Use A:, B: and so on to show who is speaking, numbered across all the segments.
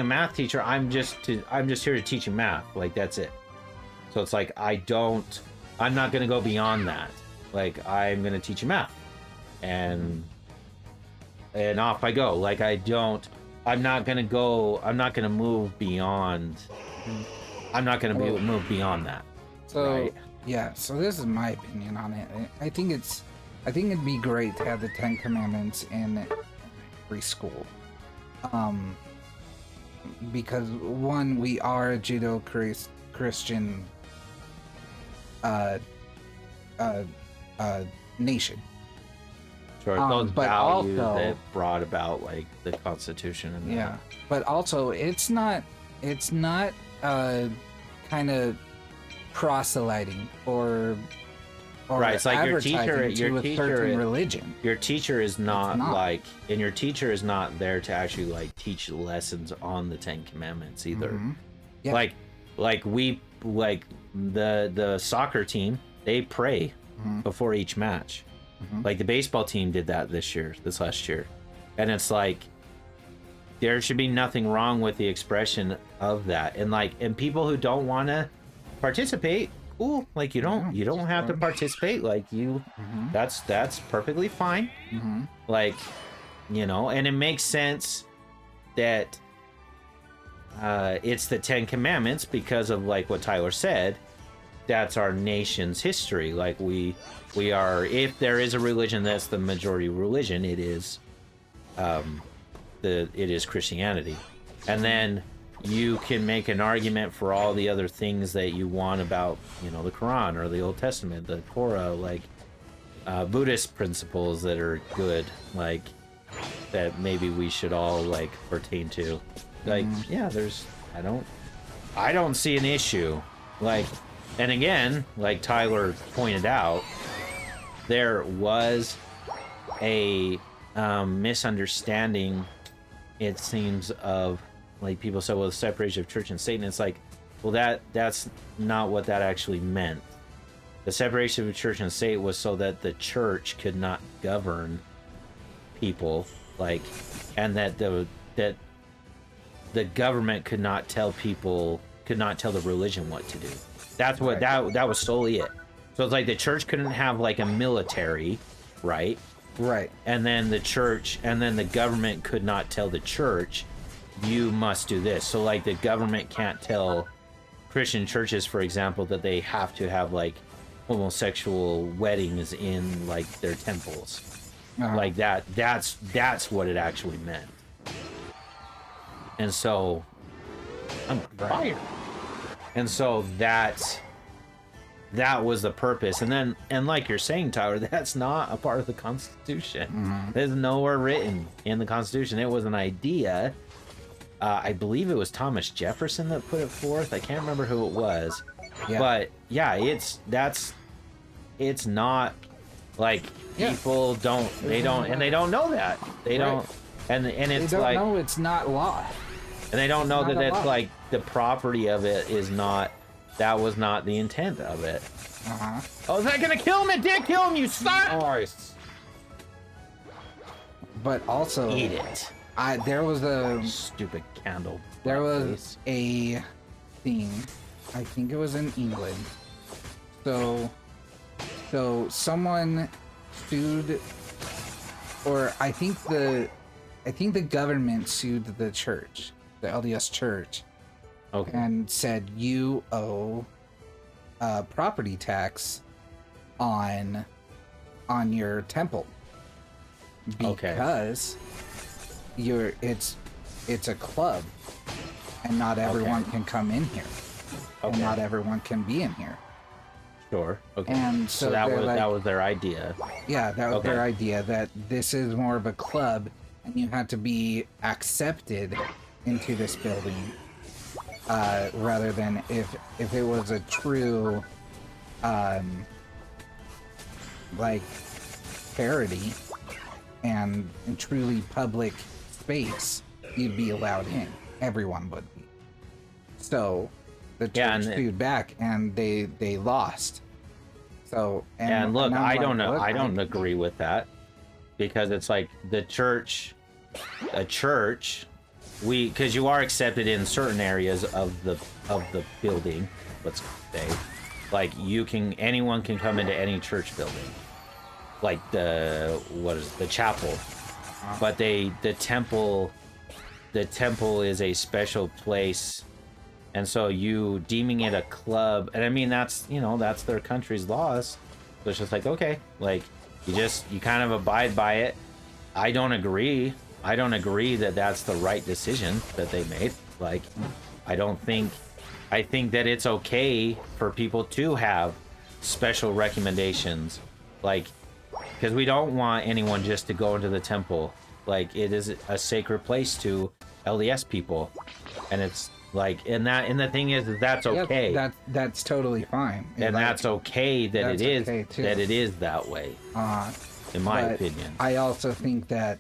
A: math teacher, I'm just here to teach you math. Like, that's it. So it's like, I'm not going to go beyond that. Like, I'm going to teach you math. And off I go. Like, I'm not going to move beyond, I'm not going to move beyond that.
B: So,
A: right?
B: yeah, so this is my opinion on it. I think it'd be great to have the 10 Commandments in every school. Because one, we are a Judeo-Christian nation.
A: Sure, those
B: but
A: values
B: also,
A: that brought about like the Constitution and
B: yeah, but also it's not kind of proselyting or
A: right. It's like your teacher
B: religion.
A: Your teacher is not like, and your teacher is not there to actually like teach lessons on the 10 Commandments either.
B: Mm-hmm. Yeah.
A: Like the soccer team, they pray before each match. Like the baseball team did that this last year. And it's like, there should be nothing wrong with the expression of that. And people who don't want to participate, cool. Like you don't have to participate. Like that's perfectly fine. Like, and it makes sense that it's the 10 Commandments because of like what Tyler said. That's our nation's history. Like we are, if there is a religion that's the majority religion, it is Christianity. And then you can make an argument for all the other things that you want about, the Quran or the Old Testament, the Torah, like Buddhist principles that are good, like that maybe we should all like pertain to. Like, yeah, I don't see an issue. Like, and again, like Tyler pointed out, there was a misunderstanding, it seems, of like people said, well, the separation of church and state. And it's like, well, that's not what that actually meant. The separation of church and state was so that the church could not govern people, like, and that the government could not tell the religion what to do. That's what that was solely it. So it's like the church couldn't have like a military, right?
B: Right.
A: And then the government could not tell the church, you must do this. So like the government can't tell Christian churches, for example, that they have to have like homosexual weddings in like their temples. Like that's what it actually meant. And so I'm fired. And so that was the purpose. And like you're saying, Tyler, that's not a part of the Constitution. There's nowhere written in the Constitution. It was an idea. I believe it was Thomas Jefferson that put it forth. I can't remember who it was. Yeah. But yeah, it's not like people don't know that. They don't, and it's
B: they don't
A: like,
B: know it's not law.
A: And they don't know that it's like the property of it is not, that was not the intent of it. Oh, is that gonna kill him? It did kill him, you son!
B: Nice. But also,
A: eat it.
B: There was a
A: stupid candle.
B: There was a thing. I think it was in England. So someone sued, or I think the government sued the church, the LDS Church, and said you owe property tax on your temple because it's a club and not everyone can come in here and not everyone can be in here.
A: Sure. Okay.
B: And so that
A: was their idea.
B: Yeah, that was their idea, that this is more of a club and you had to be accepted into this building, rather than if it was a true like charity and truly public space, you'd be allowed in. Everyone would be. So the church sued back and they lost. So
A: and look, I don't agree with that, because it's like a church because you are accepted in certain areas of the building, let's say, like anyone can come into any church building, like the chapel, but the temple is a special place, and so you deeming it a club, and I mean that's their country's laws, so it's just like, okay, like you kind of abide by it. I don't agree that that's the right decision that they made. Like, I think that it's okay for people to have special recommendations, like, because we don't want anyone just to go into the temple. Like, it is a sacred place to LDS people, and it's like, and the thing is that's okay.
B: Yep, that's totally fine,
A: and like, that's okay that it is okay that it is that way. In my opinion,
B: I also think that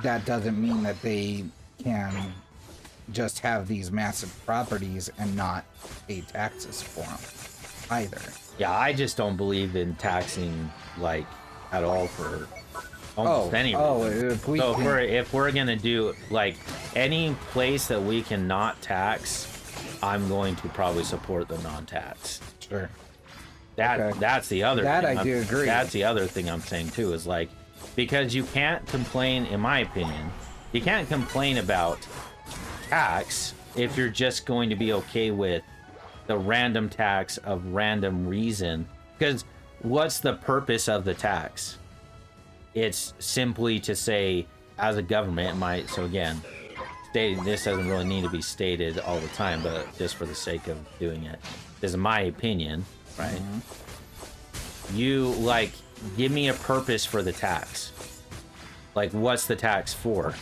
B: doesn't mean that they can just have these massive properties and not pay taxes for them either.
A: Yeah, I just don't believe in taxing, like, at all for almost any reason. If we're gonna do, like, any place that we cannot tax, I'm going to probably support the non-tax.
B: Sure.
A: That's the other
B: that
A: thing.
B: I do agree.
A: That's the other thing I'm saying too, is like, because you can't complain, in my opinion, you can't complain about tax if you're just going to be okay with the random tax of random reason. Because what's the purpose of the tax? It's simply to say, as a government, so again, stating this doesn't really need to be stated all the time, but just for the sake of doing it, this is my opinion, right? Mm-hmm. You, like, give me a purpose for the tax. Like, what's the tax for?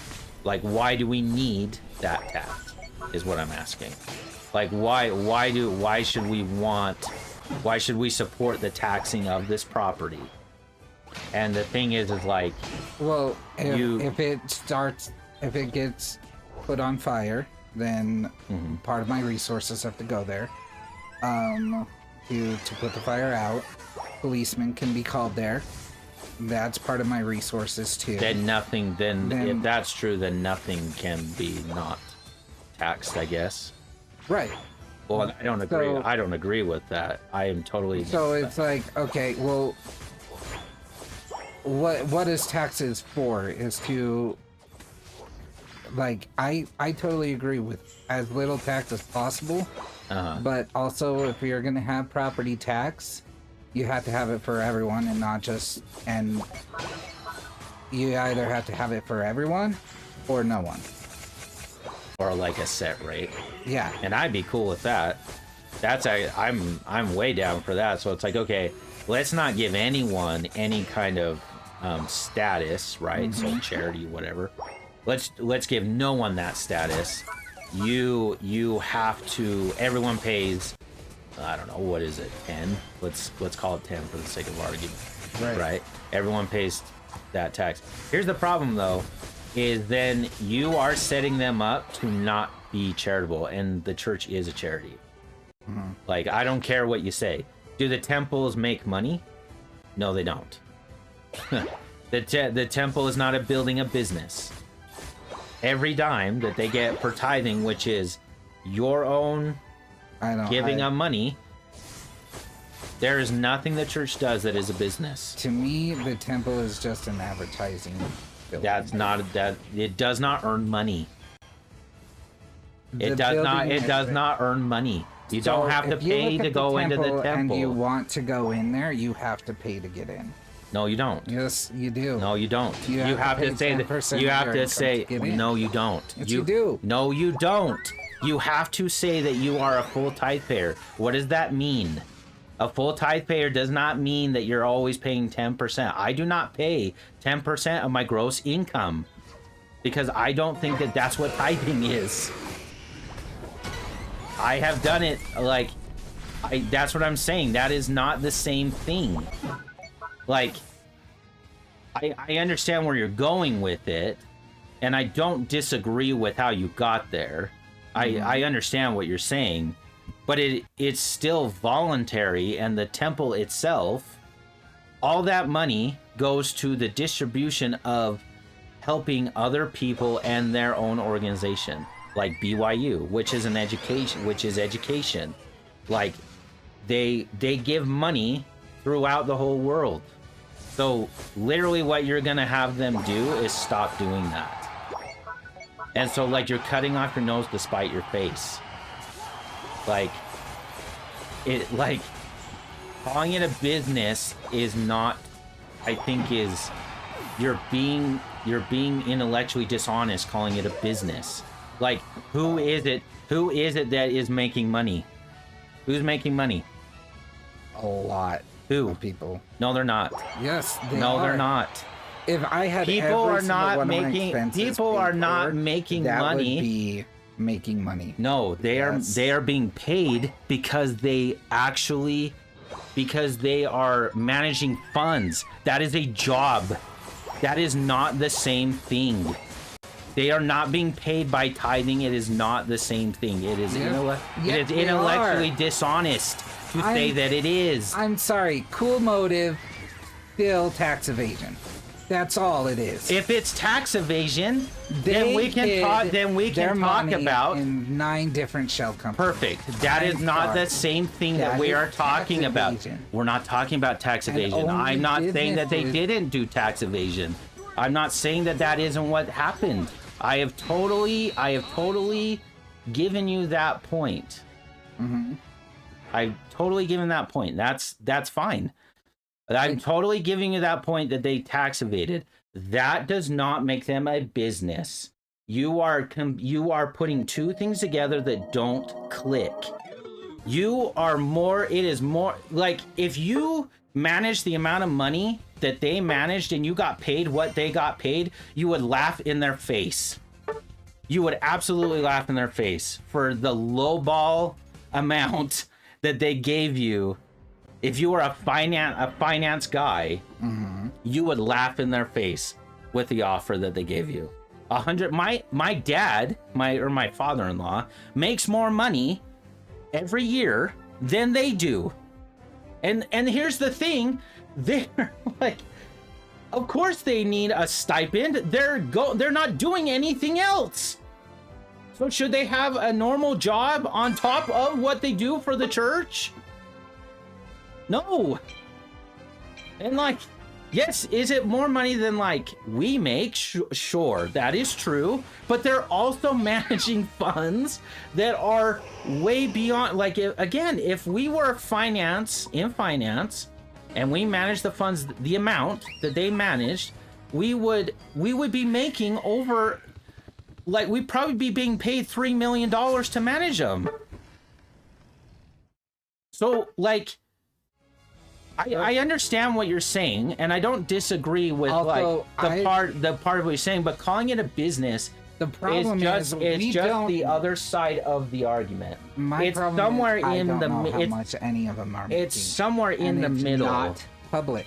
A: Like, why do we need that tax is what I'm asking. Like, why should we support the taxing of this property? And the thing is like,
B: well, if it gets put on fire, then part of my resources have to go there to put the fire out. Policemen can be called there. That's part of my resources too.
A: Then if that's true, then nothing can be not taxed, I guess.
B: Right.
A: Well, I don't agree. I don't agree with that. I am totally.
B: So it's like, okay, well, what is taxes for? Is to, like, I totally agree with as little tax as possible. But also, if you're gonna have property tax, you have to have it for everyone and not just, and you either have to have it for everyone or no one.
A: Or like a set rate.
B: Yeah.
A: And I'd be cool with that. I'm way down for that. So it's like, okay, let's not give anyone any kind of status, right? So charity, whatever. Let's give no one that status. You have to, everyone pays, I don't know, what is it, 10? Let's call it 10 for the sake of argument. Right? Everyone pays that tax. Here's the problem though, is then you are setting them up to not be charitable, and the church is a charity. Like, I don't care what you say. Do the temples make money? No, they don't. The temple is not building a business. Every dime that they get for tithing, which is your own giving of money, there is nothing the church does that is a business.
B: To me, the temple is just an advertising building.
A: That's not that. It does not earn money. It does not earn money. You don't have to pay to go into the temple.
B: And you want to go in there, you have to pay to get in.
A: No, you don't.
B: Yes, you do.
A: No, you don't. You have to say that. You have to say no, you don't.
B: Yes, you do.
A: No, you don't. You have to say that you are a full tithe payer. What does that mean? A full tithe payer does not mean that you're always paying 10%. I do not pay 10% of my gross income because I don't think that that's what tithing is. I have done it, like, that's what I'm saying. That is not the same thing. Like, I understand where you're going with it, and I don't disagree with how you got there. I understand what you're saying, but it's still voluntary, and the temple itself, all that money goes to the distribution of helping other people and their own organization, like BYU, which is education. Like they give money throughout the whole world. So literally what you're gonna have them do is stop doing that. And so like you're cutting off your nose to spite your face. Like calling it a business is not, I think is, you're being intellectually dishonest calling it a business. Like who is it that is making money? Who's making money?
B: A lot
A: Who?
B: of people.
A: No, they're not.
B: Yes, they
A: No,
B: are.
A: they're not.
B: If I had
A: People
B: every
A: are
B: single
A: not
B: one of my
A: making.
B: expenses
A: People
B: paid
A: are not
B: for,
A: making
B: that
A: money.
B: would be making money.
A: No, they
B: Yes.
A: are being paid because they are managing funds. That is a job. That is not the same thing. They are not being paid by tithing. It is not the same thing. It is,
B: Yes,
A: it is
B: they
A: intellectually
B: are.
A: dishonest to say that it is.
B: I'm sorry. Cool motive, still tax evasion. That's all it is.
A: If it's tax evasion,
B: They
A: then we can
B: hid
A: talk. Then we
B: their
A: can talk
B: money
A: about.
B: in 9 different shell companies.
A: Perfect. That is
B: I'm
A: not
B: sorry.
A: the same thing that
B: That
A: we
B: is
A: are
B: tax
A: talking about.
B: evasion.
A: We're not talking about tax
B: And
A: evasion.
B: only
A: I'm not saying that they
B: businesses-
A: didn't do tax evasion. I'm not saying that that isn't what happened. I have totally given you that point. I've totally given that point. That's fine. I'm totally giving you that point that they tax evaded. That does not make them a business. You are putting two things together that don't click. It is more like if you manage the amount of money that they managed and you got paid what they got paid, you would laugh in their face. You would absolutely laugh in their face for the lowball amount that they gave you. If you were a finance guy, you would laugh in their face with the offer that they gave you. My dad, my father-in-law makes more money every year than they do. And here's the thing, they're like, of course they need a stipend. They're not doing anything else. So should they have a normal job on top of what they do for the church? No. And like, yes, is it more money than like we make? Sure, that is true. But they're also managing funds that are way beyond. Like, again, if we were in finance, and we managed the funds, the amount that they managed, we would be making over, like, we'd probably be being paid $3 million to manage them. So, like, I understand what you're saying, and I don't disagree with
B: Also,
A: the part of what you're saying, but calling it a business
B: The problem
A: is
B: we
A: just
B: don't,
A: the other side of the argument.
B: My
A: It's
B: problem
A: somewhere
B: is I
A: in
B: don't
A: the
B: know how
A: it's
B: much any of them are making.
A: it's somewhere in
B: And
A: the
B: it's
A: middle.
B: Not public.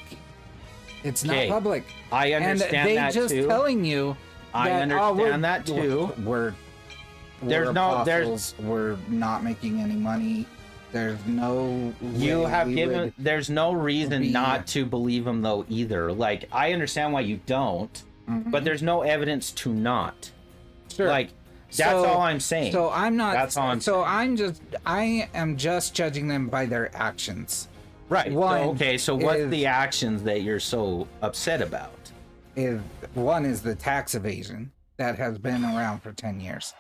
B: It's not
A: Okay,
B: public.
A: I understand
B: and they
A: that
B: just
A: too.
B: telling you.
A: I
B: that,
A: understand that too.
B: We're we're not making any money. There's no.
A: You
B: way
A: have
B: we
A: given.
B: would
A: There's no reason
B: be-
A: not to believe him though either. Like I understand why you don't, but there's no evidence to not.
B: Sure.
A: Like that's
B: So-
A: all I'm saying.
B: So I'm not.
A: That's all I'm
B: so I am just judging them by their actions.
A: right.
B: one
A: So, okay. So what's
B: is-
A: the actions that you're so upset about?
B: One is the tax evasion that has been around for 10 years.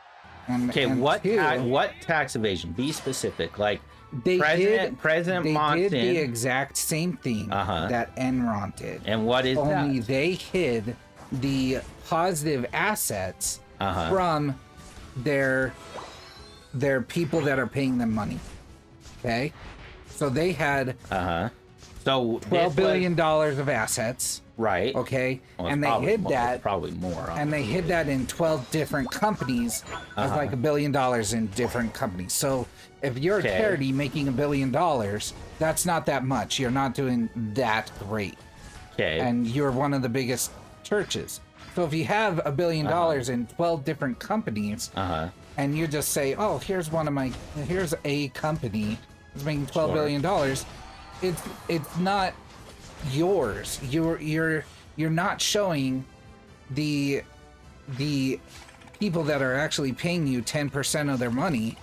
A: Okay.
B: And
A: What
B: two,
A: what tax evasion? Be specific. Like
B: they
A: President
B: they
A: Monson.
B: did the exact same thing
A: Uh-huh.
B: that Enron did.
A: And what is
B: Only
A: that?
B: they hid the positive assets
A: Uh-huh.
B: from their people that are paying them money. Okay, so they had
A: So
B: $12 billion of assets.
A: right.
B: Okay,
A: Well, it's
B: and they
A: probably
B: hid
A: more,
B: that.
A: probably more.
B: And they hid that in 12 different companies as like $1 billion in different companies. So if you're
A: Okay.
B: a charity making $1 billion, that's not that much. You're not doing that great.
A: Okay.
B: And you're one of the biggest churches. So if you have $1 billion in 12 different companies, and you just say, oh, here's a company that's making $12 billion, it's not yours. You're not showing the people that are actually paying you 10% of their money,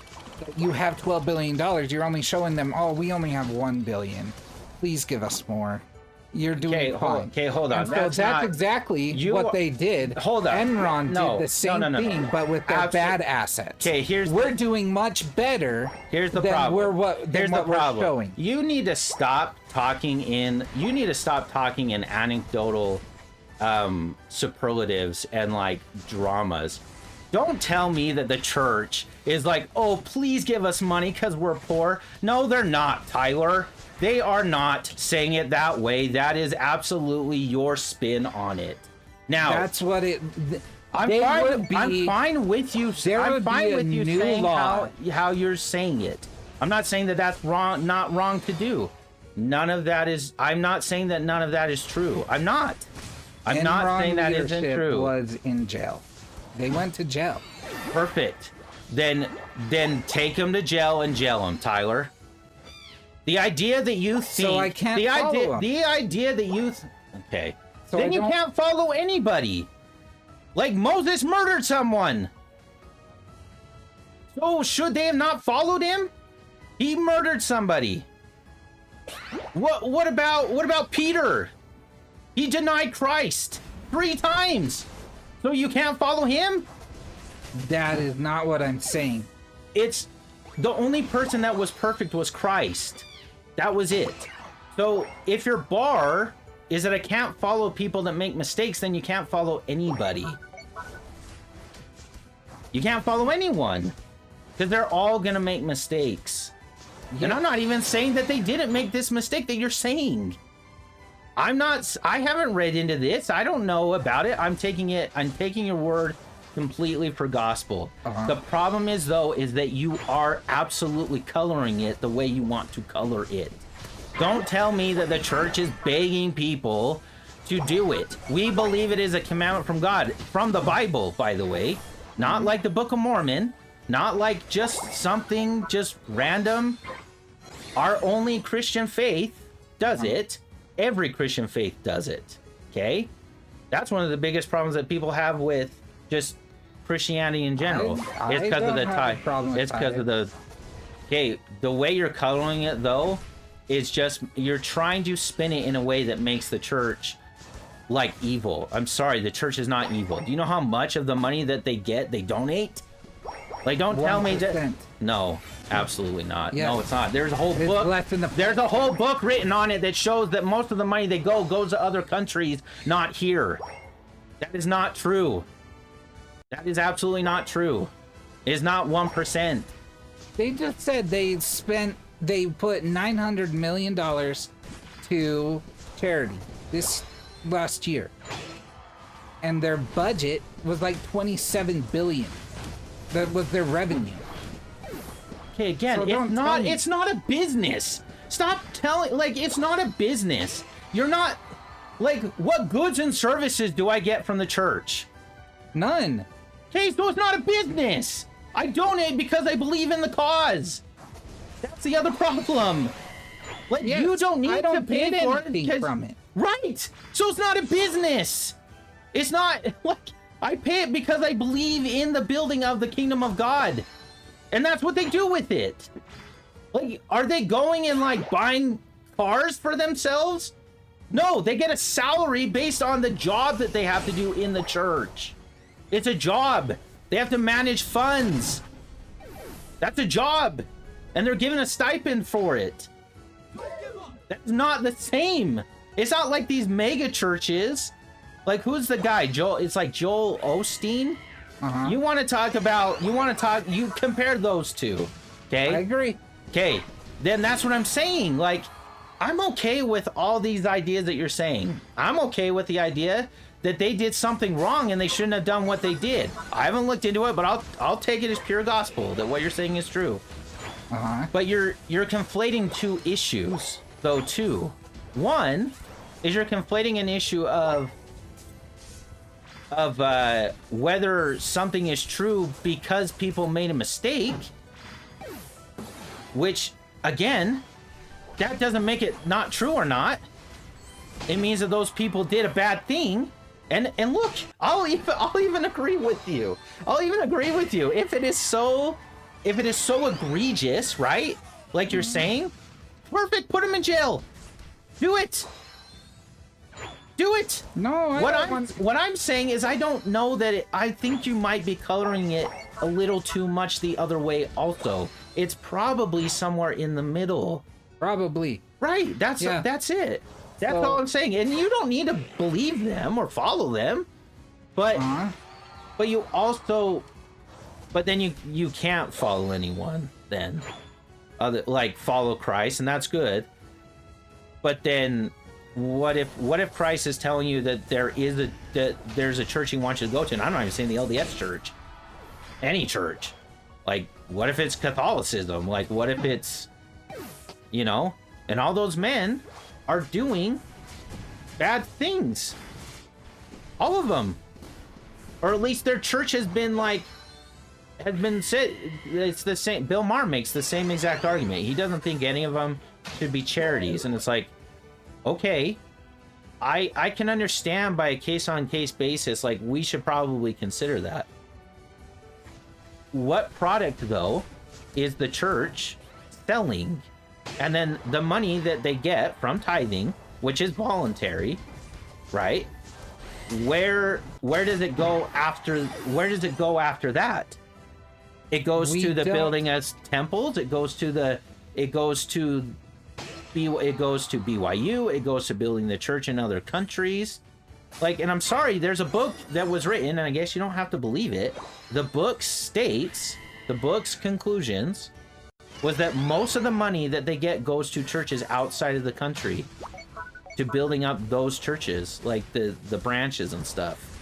B: you have $12 billion, you're only showing them, oh, we only have 1 billion. Please give us more. You're doing fine.
A: Hold on.
B: And so that's exactly what they did.
A: Hold on.
B: Enron did the same thing, but with their bad assets.
A: Okay,
B: we're doing much better.
A: Here's the
B: than
A: problem.
B: We're showing.
A: You need to stop talking in anecdotal superlatives and like dramas. Don't tell me that the church is like, oh, please give us money because we're poor. No, they're not, Tyler. They are not saying it that way. That is absolutely your spin on it. Now,
B: that's what it.
A: I'm fine with you. I'm fine with you saying how you're saying it. I'm not saying that that's wrong, not wrong to do. None of that is. I'm not saying that none of that is true. I'm not. I'm not saying that isn't true.
B: Was in jail. They went to jail.
A: Perfect. Then take them to jail and jail them, Tyler. The idea that you think.
B: So I can't follow them.
A: The idea that you. Okay.
B: So
A: then you can't follow anybody. Like Moses murdered someone. So should they have not followed him? He murdered somebody. What about Peter? He denied Christ 3 times. So you can't follow him?
B: That is not what I'm saying.
A: It's the only person that was perfect was Christ. That was it. So if your bar is that I can't follow people that make mistakes, then you can't follow anybody. You can't follow anyone because they're all gonna make mistakes. Yeah. And I'm not even saying that they didn't make this mistake that you're saying. I haven't read into this. I don't know about it. I'm taking your word completely for gospel. The problem is though, is that you are absolutely coloring it the way you want to color it. Don't tell me that the church is begging people to do it. We believe it is a commandment from God, from the Bible, by the way, not like the Book of Mormon, not like just something just random. Our only Christian faith does it. Every Christian faith does it. Okay? That's one of the biggest problems that people have with just Christianity in general. It's because of the tie. It's because of the. Okay, the way you're coloring it though is just you're trying to spin it in a way that makes the church like evil. I'm sorry, the church is not evil. Do you know how much of the money that they get they donate? Like, don't 1%. Tell me that. No, absolutely not. Yes. No, it's not. There's a whole book. There's a whole book written on it that shows that most of the money they goes to other countries, not here. That is not true. That is absolutely not true. It is not 1%.
B: They just said they put $900 million to charity this last year. And their budget was like $27 billion. That was their revenue.
A: Okay, again, so it's not a business. Stop telling, like, it's not a business. You're not, like, what goods and services do I get from the church?
B: None.
A: Okay, so it's not a business. I donate because I believe in the cause. That's the other problem. Like, yes, you don't need to pay for anything
B: from it.
A: Right. So it's not a business. It's not, like, I pay it because I believe in the building of the kingdom of God. And that's what they do with it. Like, are they going and, like, buying cars for themselves? No, they get a salary based on the job that they have to do in the church. It's a job. They have to manage funds. That's a job. And they're given a stipend for it. That's not the same. It's not like these mega churches. Like, who's the guy? Joel, it's like Joel Osteen. You want to talk, you compare those two. Okay?
B: I agree.
A: Okay. Then that's what I'm saying. Like, I'm okay with all these ideas that you're saying. I'm okay with the idea that they did something wrong and they shouldn't have done what they did. I haven't looked into it, but I'll take it as pure gospel that what you're saying is true. But you're conflating two issues, though, too. One is you're conflating an issue of whether something is true because people made a mistake, which, again, that doesn't make it not true or not. It means that those people did a bad thing, And look, I'll even agree with you. I'll even agree with you. If it is so egregious, right? Like you're saying, perfect, put him in jail. Do it. Do it.
B: No,
A: What I'm saying is I don't know that I think you might be coloring it a little too much the other way also. It's probably somewhere in the middle.
B: probably.
A: Right. That's it. That's
B: So-
A: all I'm saying. And you don't need to believe them or follow them. But but you also then you can't follow anyone then. Like follow Christ, and that's good. But then what if Christ is telling you that there's a church he wants you to go to? And I'm not even saying the LDS church. Any church. Like, what if it's Catholicism? Like, what if it's, and all those men are doing bad things. All of them. Or at least their church has been said, it's the same. Bill Maher makes the same exact argument. He doesn't think any of them should be charities. And it's like, okay, I can understand by a case-on-case basis, like, we should probably consider that. What product, though, is the church selling? And then the money that they get from tithing, which is voluntary, right? Where does it go after? Where does it go after that? It goes to the building as temples. It goes to BYU. It goes to building the church in other countries. Like, and I'm sorry, there's a book that was written, and I guess you don't have to believe it. The book's conclusions was that most of the money that they get goes to churches outside of the country, to building up those churches, like the branches and stuff.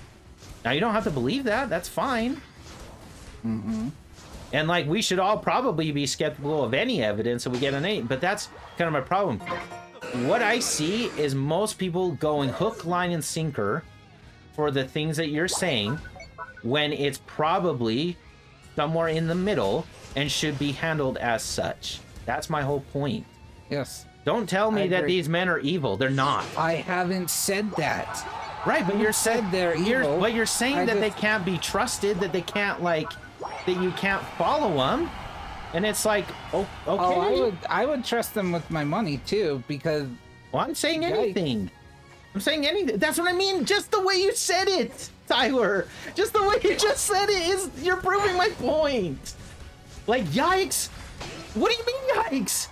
A: Now, you don't have to believe that. That's fine. And like, we should all probably be skeptical of any evidence that we get on it, but that's kind of my problem. What I see is most people going hook, line, and sinker for the things that you're saying, when it's probably somewhere in the middle and should be handled as such. That's my whole point.
B: Yes.
A: Don't tell me that these men are evil. They're not.
B: I haven't said that.
A: Right, but you're saying
B: they're evil.
A: But you're saying that they can't be trusted, that they can't, like, that you can't follow them. And it's like, okay.
B: Oh, I would trust them with my money too, because
A: Well, I'm saying anything. I'm saying anything. That's what I mean. Just the way you said it, Tyler. Just the way you just said it you're proving my point. Like, yikes. What do you mean, yikes?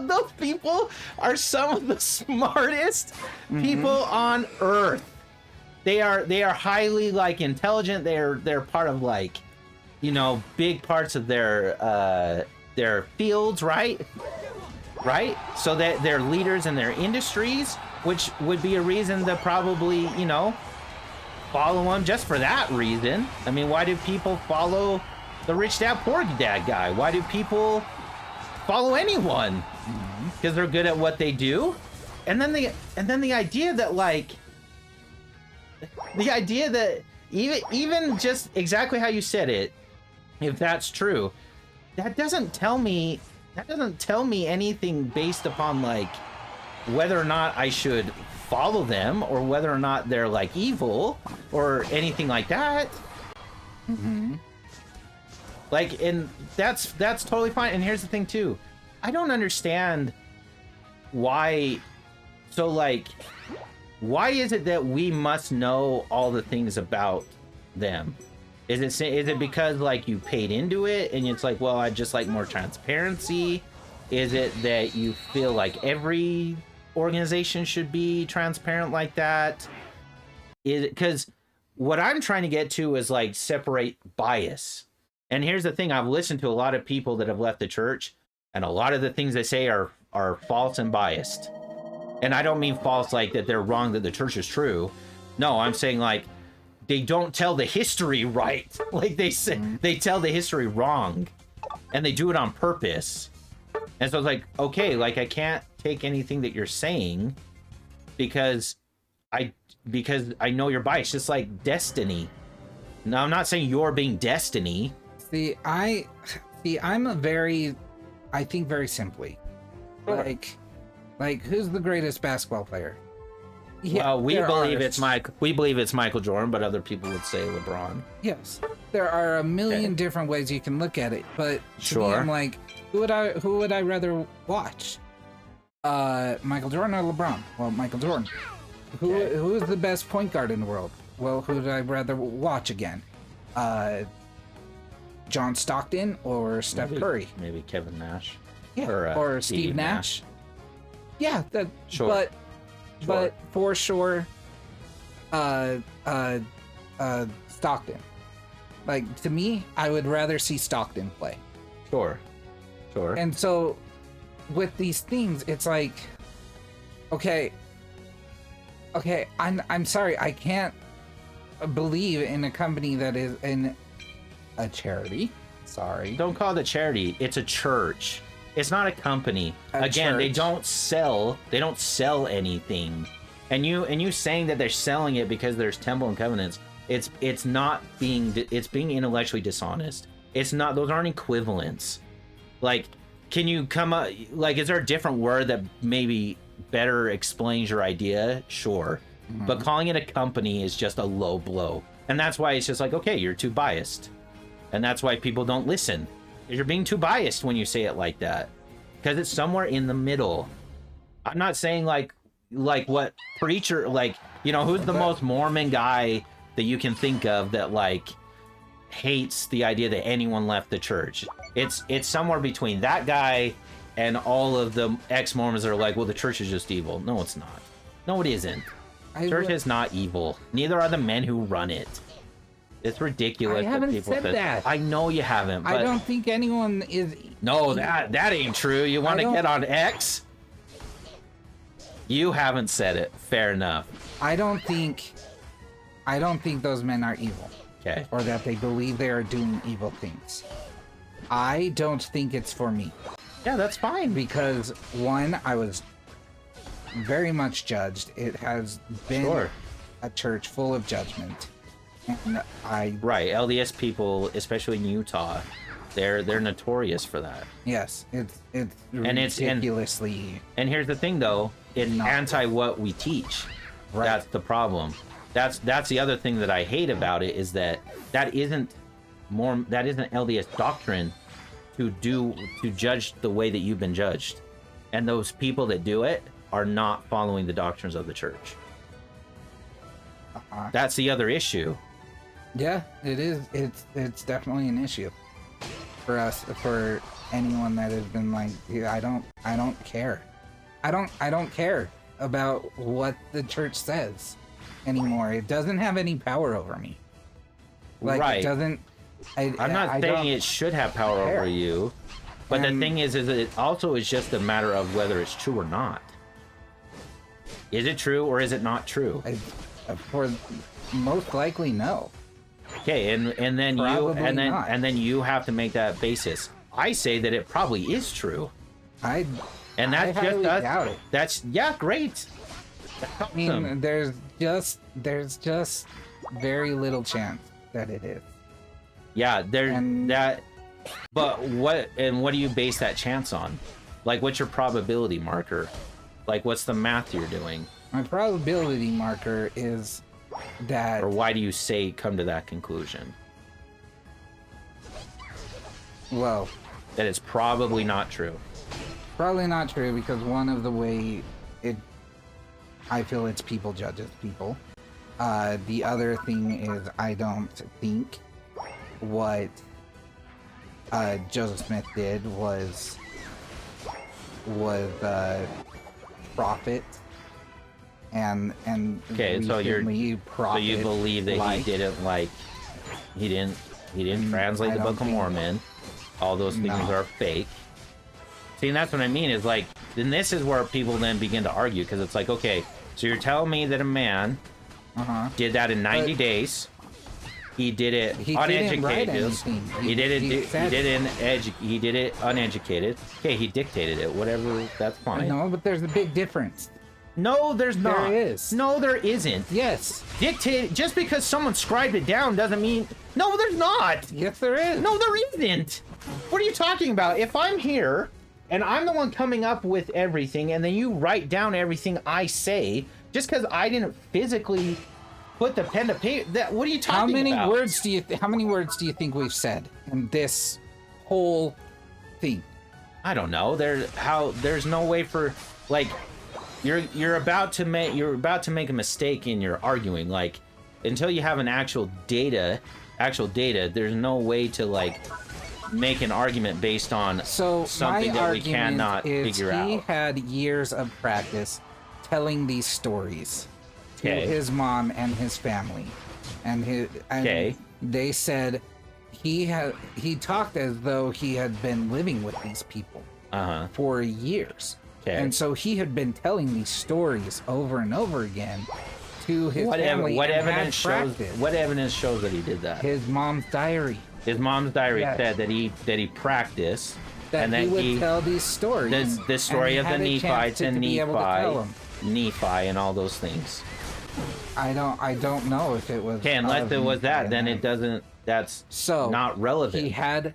A: Those people are some of the smartest people on earth. They are highly, like, intelligent. They're part of, like, big parts of their fields, right? So that they're leaders in their industries, which would be a reason to probably, follow them just for that reason. I mean, why do people follow the rich dad, poor dad guy? Why do people follow anyone? Because they're good at what they do. And then the idea that, like, even just exactly how you said it, if that's true, that doesn't tell me anything based upon, like, whether or not I should follow them or whether or not they're, like, evil or anything like that. Like, and that's totally fine. And here's the thing too, I don't understand why. So, like, why is it that we must know all the things about them? Is it because, like, you paid into it and it's like, well, I just like more transparency? Is it that you feel like every organization should be transparent like that? Is it because what I'm trying to get to is, like, separate bias. And here's the thing, I've listened to a lot of people that have left the church, and a lot of the things they say are false and biased. And I don't mean false like that they're wrong, that the church is true. No, I'm saying, like, they don't tell the history right. Like, they say, they tell the history wrong, and they do it on purpose. And so it's like, okay, like, I can't take anything that you're saying because I know you're biased. Just like Destiny. Now, I'm not saying you're being Destiny.
B: I think very simply. Like, who's the greatest basketball player? Yeah,
A: Well, we
B: there
A: believe
B: are.
A: it's Mike. We believe it's Michael Jordan, but other people would say LeBron.
B: Yes, there are a million
A: Okay.
B: different ways you can look at it, but to
A: Sure.
B: me, I'm like, who would I rather watch? Michael Jordan or LeBron? Well, Michael Jordan. Who is the best point guard in the world? Well, who would I rather watch again? John Stockton or Steph Curry?
A: Maybe Kevin Nash.
B: Yeah,
A: Or,
B: or Steve Nash. Yeah, that.
A: Sure.
B: But for sure, Stockton. Like, to me, I would rather see Stockton play.
A: Sure.
B: And so, with these things, it's like, okay, I'm sorry, I can't believe in a company that is in a charity. Sorry.
A: Don't call it a charity. It's a church. It's not a company.
B: A
A: Again, they
B: church.
A: don't sell. They don't sell anything. And you saying that they're selling it because there's temple and covenants. It's not being. It's being intellectually dishonest. It's not. Those aren't equivalents. Like, can you come up? Like, is there a different word that maybe better explains your idea? Sure. But calling it a company is just a low blow. And that's why it's just like, okay, you're too biased. And that's why people don't listen. You're being too biased when you say it like that. Because it's somewhere in the middle. I'm not saying like what preacher, like, you know, who's the most Mormon guy that you can think of that like hates the idea that anyone left the church. It's somewhere between that guy and all of the ex-Mormons that are like, well, the church is just evil. No, it's not. No, it isn't. Church is not evil. Neither are the men who run it. It's ridiculous.
B: I haven't
A: people
B: said that.
A: I know you haven't. But
B: I don't think anyone is.
A: No, that ain't true. You want to
B: don't-
A: get on X? You haven't said it. Fair enough.
B: I don't think those men are evil,
A: Okay.
B: or that they believe they are doing evil things. I don't think it's for me.
A: Yeah, that's fine.
B: Because one, I was very much judged. It has been
A: Sure.
B: a church full of judgment, and
A: Right, LDS people, especially in Utah, they're notorious for that.
B: yes, it's
A: And it's- and-
B: ridiculously
A: And here's the thing, though, it's
B: No.
A: anti what we teach.
B: Right.
A: That's the problem. That's the other thing that I hate about it is that isn't LDS doctrine to judge the way that you've been judged, and those people that do it are not following the doctrines of the church. That's the other issue.
B: Yeah, it is. It's definitely an issue for us, for anyone that has been like, "Yeah, I don't care. I don't care about what the church says anymore. It doesn't have any power over me. Like,
A: Right.
B: it doesn't.
A: I'm not
B: I
A: saying
B: don't-
A: it should have power
B: care.
A: over you, but the
B: And-
A: thing is it also is just a matter of whether it's true or not. Is it true or is it not true?
B: For most likely, no.
A: Okay, and then
B: Probably not.
A: and then you have to make that basis. I say that it probably is true,
B: I
A: and that's
B: I highly
A: just us.
B: doubt it.
A: That's great. That's
B: I mean,
A: awesome.
B: there's just very little chance that it is.
A: Yeah, there
B: and-
A: that. But what do you base that chance on? Like, what's your probability marker? Like, what's the math you're doing,
B: My probability marker is that
A: or why do you say come to that conclusion
B: well,
A: that it's probably not true?
B: probably not true because one of the way I feel it's people judges people. The other thing is I don't think what Joseph Smith did was profit and
A: Okay, so
B: recently
A: so
B: profit
A: you believe that
B: like,
A: he didn't translate
B: I
A: the
B: don't
A: Book of
B: think-
A: Mormon. All those things
B: No.
A: are fake. See, and that's what I mean is like, then this is where people then begin to argue because it's like, okay, so you're telling me that a man
B: Uh-huh.
A: did that in 90
B: But-
A: days. He did it
B: He didn't write
A: uneducated.
B: anything.
A: He did it.
B: He said-
A: He did it uneducated. Okay, he dictated it. Whatever. That's fine.
B: No, but there's a big difference.
A: No, there's not.
B: is.
A: No, there isn't.
B: Yes.
A: Dictate just because someone scribed it down doesn't mean. No, there's not.
B: Yes, there is.
A: No, there isn't. What are you talking about? If I'm here and I'm the one coming up with everything, and then you write down everything I say, just because I didn't physically put the pen to paper. What are you talking about?
B: How many words do you think we've said in this whole thing?
A: I don't know. There's no way for, like, you're about to make a mistake in your arguing. Like, until you have an actual data, there's no way to, like, make an argument based on something that we cannot figure out.
B: He had years of practice telling these stories to
A: Okay.
B: his mom and his family, and
A: Okay.
B: they said he talked as though he had been living with these people for years.
A: Okay.
B: And so he had been telling these stories over and over again to his family.
A: What
B: and had
A: evidence shows?
B: practice.
A: What evidence shows that he did that?
B: His mom's diary.
A: His mom's diary
B: Yes.
A: said that he practiced,
B: That
A: and
B: he
A: that
B: would tell these stories.
A: the story
B: and
A: of
B: he
A: the
B: had a chance
A: Nephites
B: to
A: and
B: be able to tell 'em.
A: Nephi, and all those things.
B: I don't know if it was.
A: Okay, unless it was that, then
B: Nephi.
A: it doesn't. That's
B: So
A: not relevant.
B: He had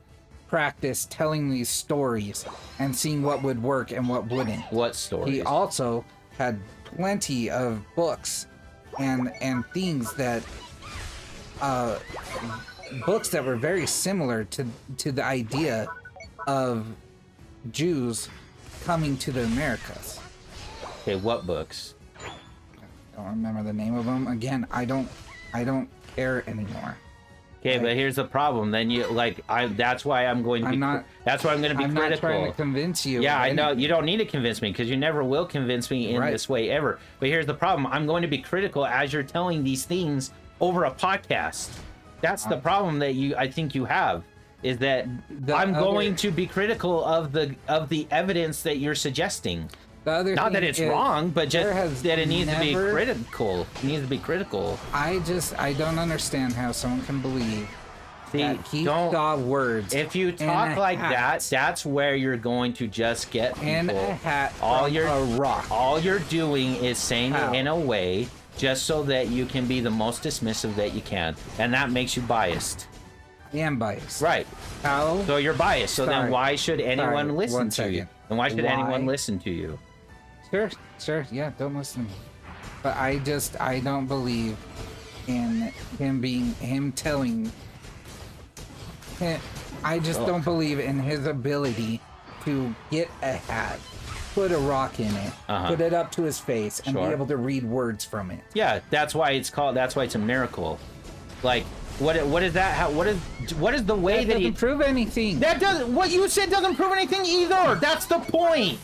B: practice telling these stories and seeing what would work and what wouldn't.
A: What stories?
B: He also had plenty of books and things that books that were very similar to the idea of Jews coming to the Americas.
A: Okay, what books?
B: I don't remember the name of them. Again, I don't care anymore.
A: Okay, but here's the problem. Then that's why I'm going to be. That's why I'm going to be
B: I'm
A: critical.
B: not trying to convince you.
A: Yeah,
B: of
A: I know.
B: anything.
A: You don't need to convince me because you never will convince me in
B: Right.
A: this way ever. But here's the problem. I'm going to be critical as you're telling these things over a podcast. That's the problem that I think you have, is that I'm going to be critical of the evidence that you're suggesting.
B: The other
A: Not that
B: thing
A: it's
B: is,
A: wrong, but just
B: there has
A: that it needs to be
B: never-
A: critical. It needs to be critical.
B: I don't understand how someone can believe
A: See,
B: that he
A: don't.
B: saw words
A: If you
B: in
A: talk
B: a
A: like
B: hat.
A: that, that's where you're going to just get people.
B: in a hat
A: all
B: from
A: you're
B: a rock.
A: all you're doing is saying
B: How?
A: it in a way just so that you can be the most dismissive that you can, and that makes you biased.
B: I am biased.
A: Right.
B: How?
A: So you're biased. So then
B: Sorry.
A: why should anyone
B: Sorry,
A: listen
B: one
A: to you?
B: second.
A: And why should
B: Why?
A: anyone listen to you?
B: Sure, yeah, don't listen to me. But I don't believe in him telling. I just don't believe in his ability to get a hat, put a rock in it, put it up to his face, and
A: Sure.
B: be able to read words from it.
A: Yeah, that's why it's a miracle. Like what is that? What is the way
B: That
A: that he
B: doesn't prove anything.
A: That doesn't. What you said doesn't prove anything either. That's the point.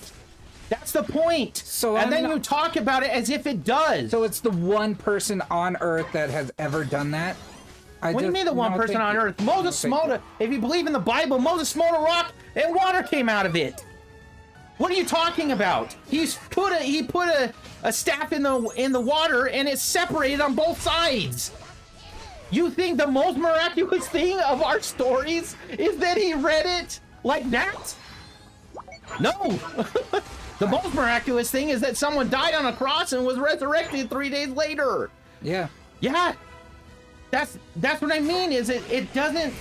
A: That's the point.
B: So
A: and
B: I'm
A: then
B: not-
A: you talk about it as if it does.
B: So it's the one person on Earth that has ever done that.
A: What do you mean the one person on Earth? Moses smote a. If you believe in the Bible, Moses smote a rock and water came out of it. What are you talking about? He put a staff in the water and it separated on both sides. You think the most miraculous thing of our stories is that he read it like that? No. The most miraculous thing is that someone died on a cross and was resurrected 3 days later.
B: Yeah.
A: Yeah. That's what I mean, is it doesn't,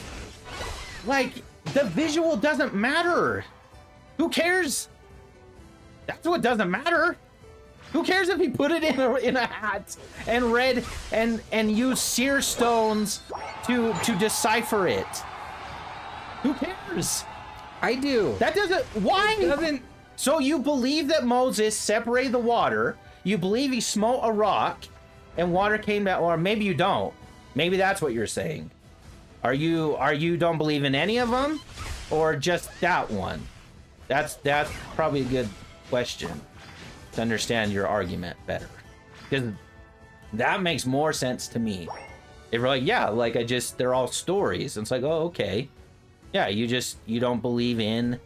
A: like, the visual doesn't matter. Who cares? That's what doesn't matter. Who cares if he put it in a hat and read and used seer stones to decipher it? Who cares?
B: I do.
A: That doesn't. Why?
B: It doesn't.
A: So you believe that Moses separated the water? You believe he smote a rock, and water came down, or maybe you don't. Maybe that's what you're saying. Are you don't believe in any of them, or just that one? That's probably a good question to understand your argument better, because that makes more sense to me. If we're like, yeah, like they're all stories. And it's like, oh, okay, yeah, you don't believe in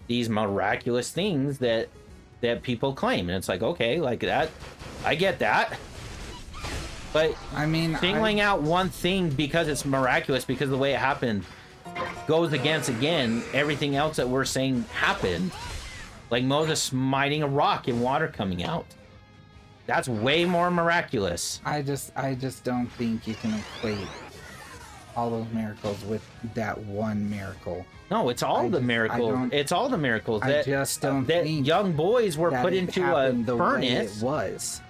A: these miraculous things that people claim, and it's like, okay, like that, I get that. But
B: I mean,
A: singling out one thing because it's miraculous, because of the way it happened, goes against, again, everything else that we're saying happened. Like Moses smiting a rock and water coming out. That's way more miraculous.
B: I just don't think you can equate all those miracles with that one miracle.
A: No, it's all the miracles. It's all the miracles
B: I
A: that
B: just don't
A: that
B: think
A: young boys were
B: that
A: put
B: it
A: into a
B: happened the way
A: furnace.
B: it was.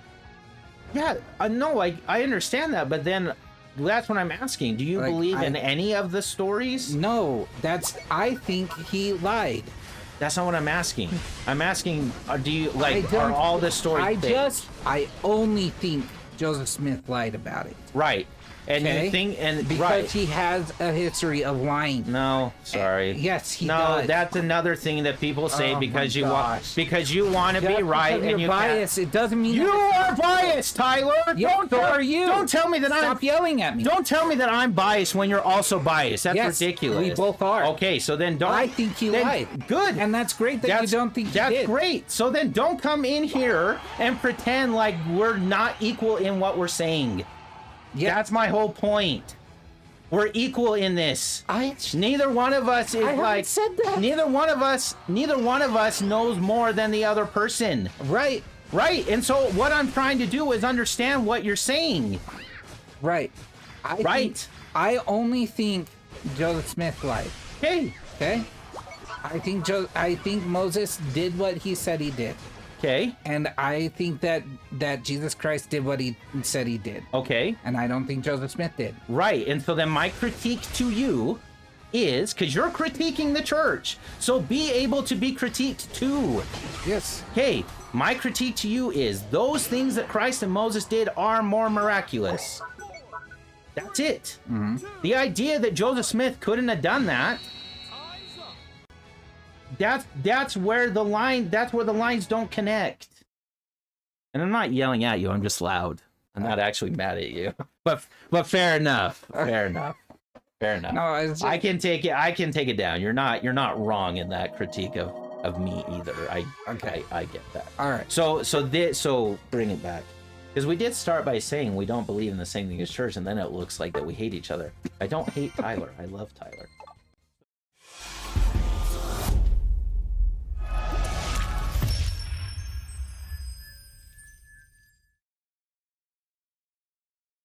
A: Yeah, no, I understand that, but then that's what I'm asking. Do you
B: Like,
A: believe in any of the stories?
B: No, I think he lied.
A: That's not what I'm asking. I'm asking, do you
B: I
A: like
B: don't-
A: are all the stories fake?
B: I only think Joseph Smith lied about it.
A: Right? And
B: Okay?
A: you think
B: Because
A: right?
B: he has a history of lying.
A: No, sorry.
B: Yes, he
A: no,
B: does.
A: that's another thing that people say
B: Oh
A: because
B: my
A: you want
B: gosh.
A: to be
B: Just
A: right
B: because
A: and
B: you're
A: you
B: biased, it doesn't mean
A: You
B: that
A: are biased, Tyler.
B: Yeah, so are you.
A: Don't tell me that
B: Stop yelling at me.
A: Don't tell me that I'm biased when you're also biased. That's
B: Yes,
A: ridiculous.
B: we both are.
A: Okay, so then don't.
B: I think he
A: then-
B: lied.
A: Good.
B: And that's great that you don't think he
A: that's
B: did.
A: great. So then don't come in here and pretend like we're not equal in what we're saying.
B: Yeah,
A: That's my whole point. We're equal in this.
B: I
A: Neither one of us is
B: haven't
A: like
B: said that.
A: Neither one of us knows more than the other person.
B: right,
A: Right. And so what I'm trying to do is understand what you're saying.
B: right.
A: Right.
B: I only think Joseph Smith lied.
A: Okay.
B: Okay. I think Moses did what he said he did,
A: Okay.
B: and I think that Jesus Christ did what he said he did,
A: Okay.
B: and I don't think Joseph Smith did.
A: Right. And so then my critique to you is because you're critiquing the church. So be able to be critiqued too.
B: Yes.
A: Okay. My critique to you is those things that Christ and Moses did are more miraculous. That's it. The idea that Joseph Smith couldn't have done that. That's where the lines don't connect. And I'm not yelling at you, I'm just loud. I'm not actually mad at you. But fair enough. Fair enough. Fair enough.
B: No, it's just,
A: I can take it down. You're not wrong in that critique of me either.
B: Okay.
A: I get that.
B: all right.
A: So bring it back. Because we did start by saying we don't believe in the same thing as church, and then it looks like that we hate each other. I don't hate Tyler. I love Tyler.